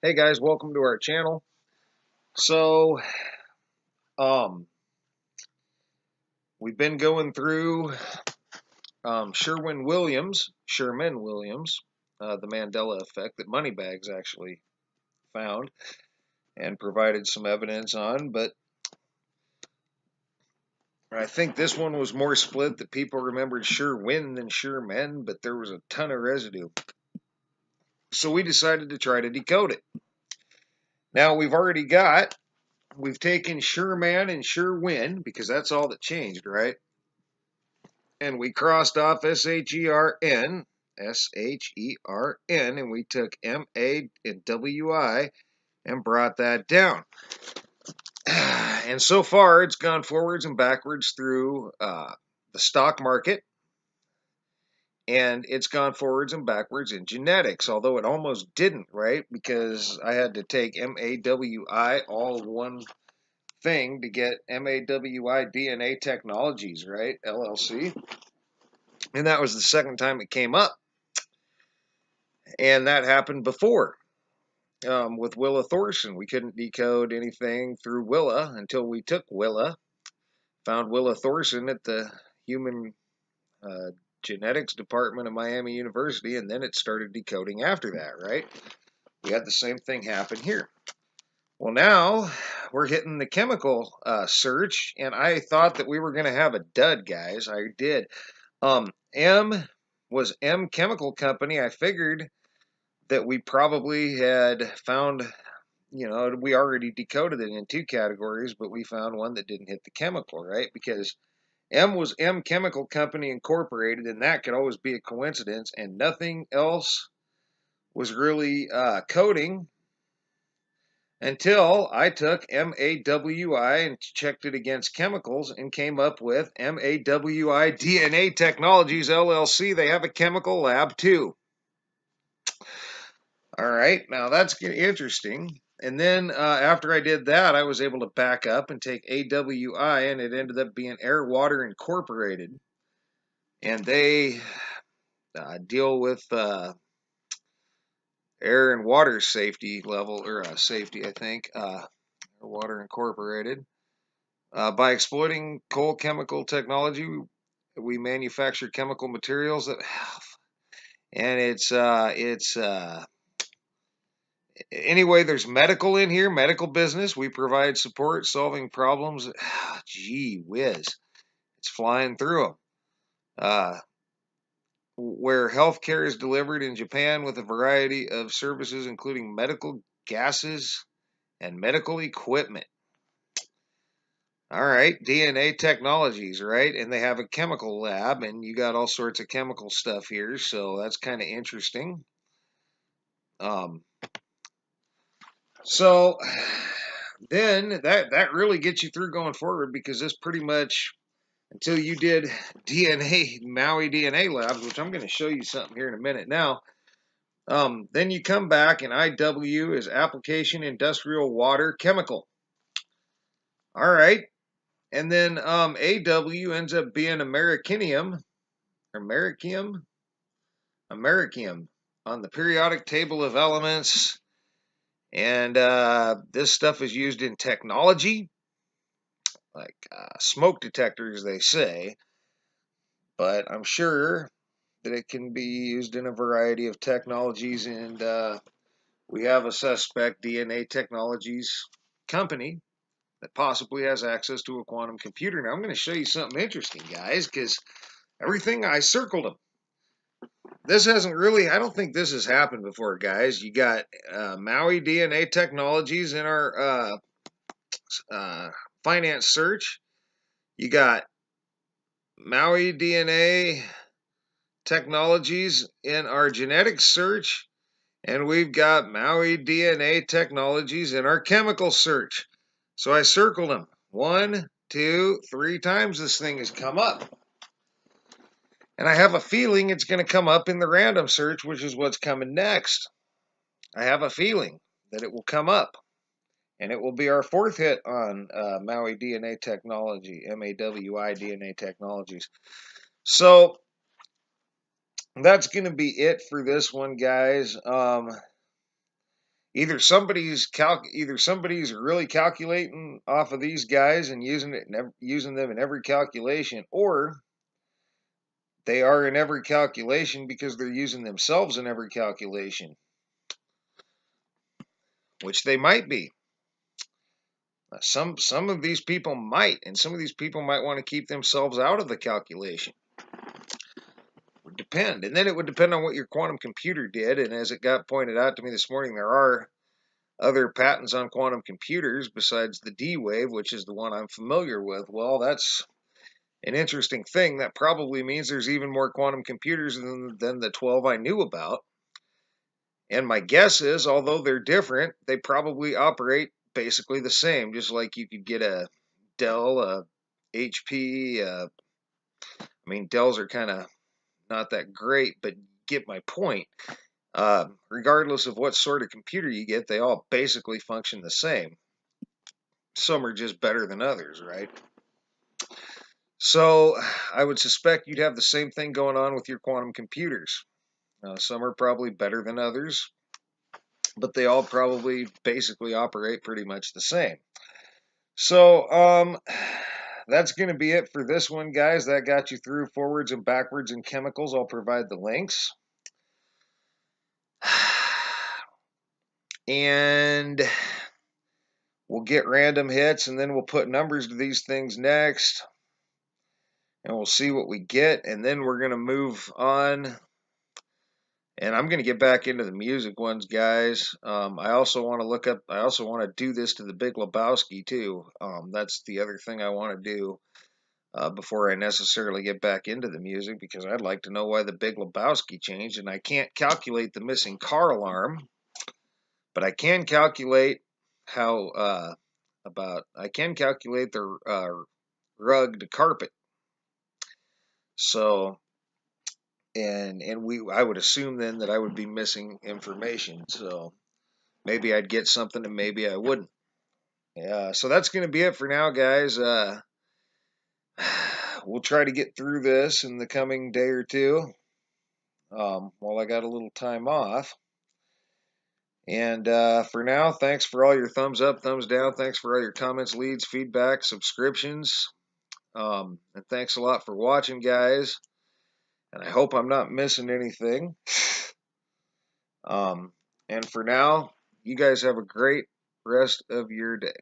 Hey guys, welcome to our channel. So, we've been going through Sherwin-Williams, the Mandela Effect that Moneybags actually found and provided some evidence on. But I think this one was more split that people remembered Sherwin than Sherman, but there was a ton of residue. So we decided to try to decode it. Now we've taken Sherman and Sherwin because that's all that changed, right? And we crossed off S-H-E-R-N, and we took M-A and W-I and brought that down. And so far, it's gone forwards and backwards through the stock market, and it's gone forwards and backwards in genetics, although it almost didn't, right? Because I had to take M-A-W-I, all one thing, to get M-A-W-I DNA Technologies, right? LLC. And that was the second time it came up. And that happened before with Willa Thorson. We couldn't decode anything through Willa until we took Willa, found Willa Thorson at the Human Genetics Department of Miami University, and then it started decoding after that, right? We had the same thing happen here. Well, now we're hitting the chemical search, and I thought that we were going to have a dud, guys. I did. M was M Chemical Company. I figured that we probably had found, we already decoded it in two categories, but we found one that didn't hit the chemical, right? Because M was M Chemical Company Incorporated, and that could always be a coincidence, and nothing else was really coding until I took MAWI and checked it against chemicals and came up with MAWI DNA Technologies LLC. They have a chemical lab too. All right, now that's interesting. And then after I did that, I was able to back up and take AWI, and it ended up being Air Water Incorporated. And they deal with air and water safety level, or safety, I think. Air Water Incorporated. By exploiting coal chemical technology, we manufacture chemical materials that, and anyway, there's medical in here, medical business. We provide support solving problems. Gee whiz, it's flying through them. Where healthcare is delivered in Japan with a variety of services, including medical gases and medical equipment. All right, DNA Technologies, right? And they have a chemical lab, and you got all sorts of chemical stuff here, so that's kind of interesting. So then that really gets you through going forward, because this pretty much, until you did DNA, Maui DNA labs, which I'm going to show you something here in a minute now. Then you come back, and IW is application industrial water chemical. All right. And then AW ends up being Americium on the periodic table of elements. And this stuff is used in technology, like smoke detectors, they say. But I'm sure that it can be used in a variety of technologies. And we have a suspect, DNA Technologies company, that possibly has access to a quantum computer. Now, I'm going to show you something interesting, guys, because everything, I circled them. This hasn't really, I don't think this has happened before, guys. You got Maui DNA Technologies in our finance search. You got Maui DNA Technologies in our genetics search. And we've got Maui DNA Technologies in our chemical search. So I circled them. 1, 2, 3 times this thing has come up. And I have a feeling it's going to come up in the random search, which is what's coming next. I have a feeling that it will come up. And it will be our fourth hit on Maui DNA Technology, MAWI DNA Technologies. So that's going to be it for this one, guys. either somebody's really calculating off of these guys and using them in every calculation, or they are in every calculation because they're using themselves in every calculation, which they might be. Some of these people might, and some of these people might want to keep themselves out of the calculation. Would depend, and then it would depend on what your quantum computer did. And as it got pointed out to me this morning, there are other patents on quantum computers besides the D-Wave, which is the one I'm familiar with. Well, that's an interesting thing. That probably means there's even more quantum computers than the 12 I knew about. And my guess is, although they're different, they probably operate basically the same, just like you could get a Dell, a HP. I mean, Dells are kind of not that great, but get my point. Regardless of what sort of computer you get, they all basically function the same. Some are just better than others, right? So I would suspect you'd have the same thing going on with your quantum computers. Some are probably better than others, but they all probably basically operate pretty much the same. So that's going to be it for this one, guys. That got you through forwards and backwards in chemicals. I'll provide the links. And we'll get random hits, and then we'll put numbers to these things next. And we'll see what we get, and then we're going to move on. And I'm going to get back into the music ones, guys. I also want to do this to the Big Lebowski, too. That's the other thing I want to do before I necessarily get back into the music, because I'd like to know why the Big Lebowski changed. And I can't calculate the missing car alarm, but I can calculate I can calculate the rugged carpet. So, I would assume then that I would be missing information. So maybe I'd get something and maybe I wouldn't. Yeah. So that's going to be it for now, guys. We'll try to get through this in the coming day or two, while I got a little time off. And for now, thanks for all your thumbs up, thumbs down. Thanks for all your comments, leads, feedback, subscriptions. And thanks a lot for watching, guys. And I hope I'm not missing anything. And for now, you guys have a great rest of your day.